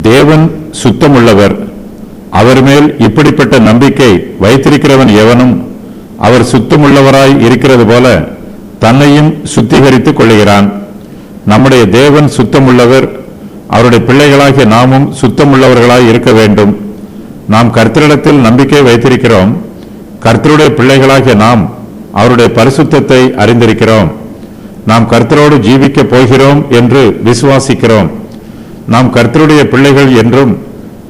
தேவன் சுத்தமுள்ளவர். அவர் மேல் இப்படிப்பட்ட நம்பிக்கை வைத்திருக்கிறவன் எவனும் அவர் சுத்தமுள்ளவராய் இருக்கிறது போல தன்னையும் சுத்திகரித்துக் கொள்ளுகிறான். நம்முடைய தேவன் சுத்தமுள்ளவர். அவருடைய பிள்ளைகளாகிய நாமும் சுத்தமுள்ளவர்களாய் இருக்க வேண்டும். நாம் கர்த்தரிடத்தில் நம்பிக்கை வைத்திருக்கிறோம். கர்த்தருடைய பிள்ளைகளாகிய நாம் அவருடைய பரிசுத்தத்தை அறிந்திருக்கிறோம். நாம் கர்த்தரோடு ஜீவிக்க போகிறோம் என்று விசுவாசிக்கிறோம். நாம் கர்த்தருடைய பிள்ளைகள் என்றும்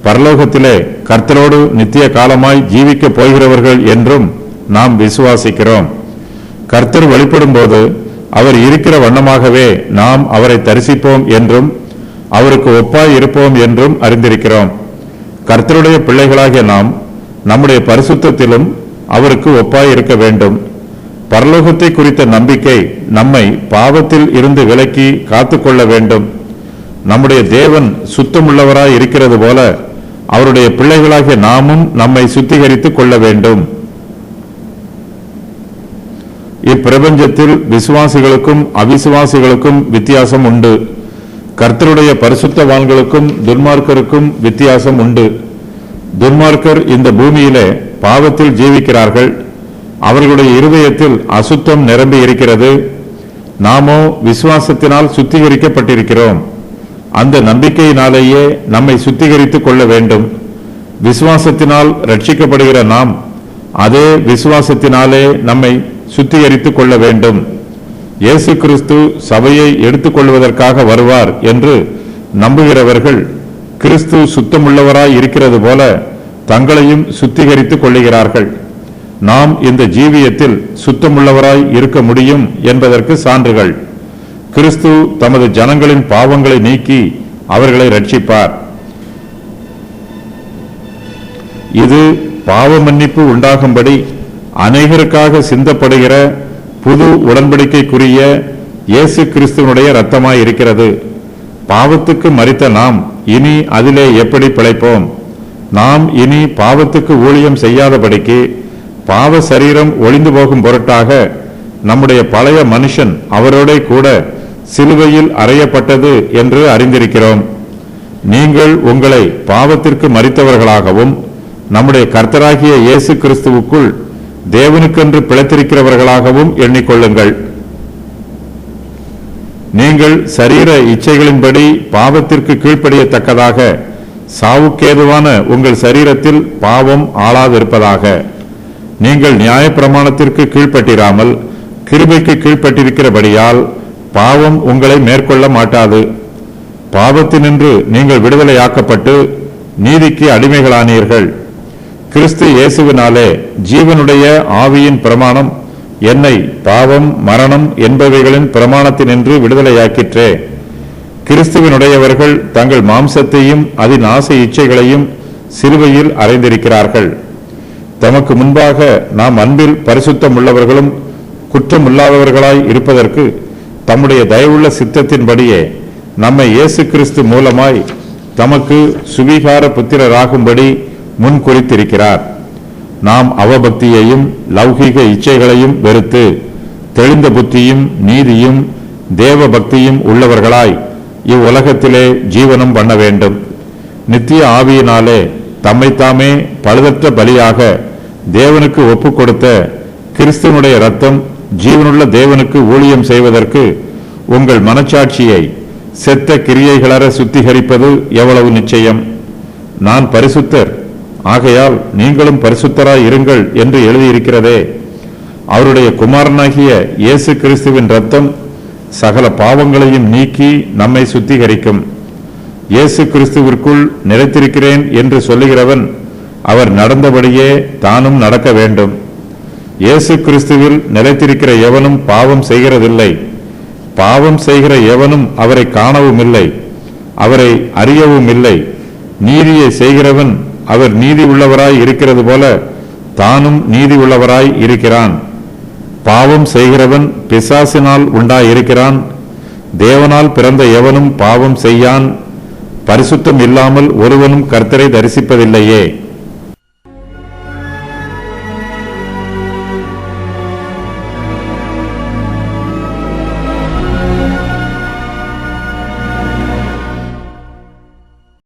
பரலோகத்திலே கர்த்தரோடு நித்திய காலமாய் ஜீவிக்க போகிறவர்கள் என்றும் நாம் விசுவாசிக்கிறோம். கர்த்தர் வெளிப்படும் போது அவர் இருக்கிற வண்ணமாகவே நாம் அவரை தரிசிப்போம் என்றும் அவருக்கு ஒப்பாய் இருப்போம் என்றும் அறிந்திருக்கிறோம். கர்த்தருடைய பிள்ளைகளாகிய நாம் நம்முடைய பரிசுத்தத்திலும் அவருக்கு ஒப்பாய் இருக்க வேண்டும். பரலோகத்தை குறித்த நம்பிக்கை நம்மை பாவத்தில் இருந்து விலக்கி காத்துக்கொள்ள வேண்டும். நம்முடைய தேவன் சுத்தமுள்ளவராய் இருக்கிறது போல அவருடைய பிள்ளைகளாகிய நாமும் நம்மை சுத்திகரித்துக் கொள்ள வேண்டும். இப்பிரபஞ்சத்தில் விசுவாசிகளுக்கும் அவிசுவாசிகளுக்கும் வித்தியாசம் உண்டு. கர்த்தருடைய பரிசுத்தவான்களுக்கும் துன்மார்க்கருக்கும் வித்தியாசம் உண்டு. துன்மார்க்கர் இந்த பூமியிலே பாவத்தில் ஜீவிக்கிறார்கள். அவர்களுடைய இருதயத்தில் அசுத்தம் நிரம்பி இருக்கிறது. நாமோ விசுவாசத்தினால் சுத்திகரிக்கப்பட்டிருக்கிறோம். அந்த நம்பிக்கையினாலேயே நம்மை சுத்திகரித்துக் கொள்ள வேண்டும். விசுவாசத்தினால் ரட்சிக்கப்படுகிற நாம் அதே விசுவாசத்தினாலே நம்மை சுத்திகரித்துக் கொள்ள வேண்டும். இயேசு கிறிஸ்து சபையை எடுத்துக்கொள்வதற்காக வருவார் என்று நம்புகிறவர்கள் கிறிஸ்து சுத்தமுள்ளவராய் இருக்கிறது போல தங்களையும் சுத்திகரித்துக் கொள்ளுகிறார்கள். நாம் இந்த ஜீவியத்தில் சுத்தமுள்ளவராய் இருக்க முடியும் என்பதற்கு சான்றுகள். கிறிஸ்து தமது ஜனங்களின் பாவங்களை நீக்கி அவர்களை ரட்சிப்பார். இது பாவ மன்னிப்பு உண்டாகும்படி அநேகருக்காக சிந்தப்படுகிற புது உடன்படிக்கைக்குரிய இயேசு கிறிஸ்துவனுடைய இரத்தமாய் இருக்கிறது. பாவத்துக்கு மரித்த நாம் இனி அதிலே எப்படி பிழைப்போம்? நாம் இனி பாவத்துக்கு ஊழியம் செய்யாதபடிக்கு பாவ சரீரம் ஒளிந்து போகும் பொருட்டாக நம்முடைய பழைய மனுஷன் அவரோட கூட சிலுவையில் அறையப்பட்டது என்று அறிந்திருக்கிறோம். நீங்கள் உங்களை பாவத்திற்கு மரித்தவர்களாகவும் நம்முடைய கர்த்தராகிய இயேசு கிறிஸ்துவுக்குள் தேவனுக்கென்று பிழைத்திருக்கிறவர்களாகவும் எண்ணிக்கொள்ளுங்கள். நீங்கள் சரீர இச்சைகளின்படி பாவத்திற்கு கீழ்ப்படியத்தக்கதாக சாவுக்கேதுவான உங்கள் சரீரத்தில் பாவம் ஆளாதிருப்பதாக. நீங்கள் நியாயப்பிரமாணத்திற்கு கீழ்ப்பட்டிராமல் கிருபைக்கு கீழ்ப்பட்டிருக்கிறபடியால் பாவம் உங்களை மேற்கொள்ள மாட்டாது. பாவத்தினின்று நீங்கள் விடுதலையாக்கப்பட்டு நீதிக்கு அடிமைகளானீர்கள். கிறிஸ்து இயேசுவினாலே ஜீவனுடைய ஆவியின் பிரமாணம் என்னை பாவம் மரணம் என்பவைகளின் பிரமாணத்தினின்று விடுதலையாக்கிற்றே. கிறிஸ்துவினுடையவர்கள் தங்கள் மாம்சத்தையும் அதன் ஆசை இச்சைகளையும் சிலுவையில் அறைந்திருக்கிறார்கள். தமக்கு முன்பாக நாம் அன்பில் பரிசுத்தம் உள்ளவர்களும் குற்றமில்லாதவர்களாய் இருப்பதற்கு தம்முடைய தயவுள்ள சித்தத்தின்படியே நம்மை இயேசு கிறிஸ்து மூலமாய் தமக்கு சுவீகார புத்திரராகும்படி முன் குறித்திருக்கிறார். நாம் அவபக்தியையும் லௌகீக இச்சைகளையும் வெறுத்து தெளிந்த புத்தியும் நீதியும் தேவ பக்தியும் உள்ளவர்களாய் இவ்வுலகத்திலே ஜீவனம் பண்ண வேண்டும். நித்திய ஆவியினாலே தம்மைத்தாமே பழுதற்ற பலியாக தேவனுக்கு ஒப்பு கொடுத்த கிறிஸ்துவனுடைய இரத்தம் ஜீவனுள்ள தேவனுக்கு ஊழியம் செய்வதற்கு உங்கள் மனச்சாட்சியை செத்த கிரியைகளற சுத்திகரிப்பது எவ்வளவு நிச்சயம். நான் பரிசுத்தர், ஆகையால் நீங்களும் பரிசுத்தராய் இருங்கள் என்று எழுதியிருக்கிறதே. அவருடைய குமாரனாகிய இயேசு கிறிஸ்துவின் இரத்தம் சகல பாவங்களையும் நீக்கி நம்மை சுத்திகரிக்கும். இயேசு கிறிஸ்துவிற்குள் நிலைத்திருக்கிறேன் என்று சொல்லுகிறவன் அவர் நடந்தபடியே தானும் நடக்க வேண்டும். இயேசு கிறிஸ்துவில் நிலைத்திருக்கிற எவனும் பாவம் செய்கிறதில்லை. பாவம் செய்கிற எவனும் அவரை காணவும் இல்லை, அவரை அறியவும் இல்லை. நீதியை செய்கிறவன் அவர் நீதி உள்ளவராய் இருக்கிறது போல தானும் நீதி உள்ளவராய் இருக்கிறான். பாவம் செய்கிறவன் பிசாசினால் உண்டாயிருக்கிறான். தேவனால் பிறந்த எவனும் பாவம் செய்யான். பரிசுத்தம் இல்லாமல் ஒருவனும் கர்த்தரை தரிசிப்பதில்லையே.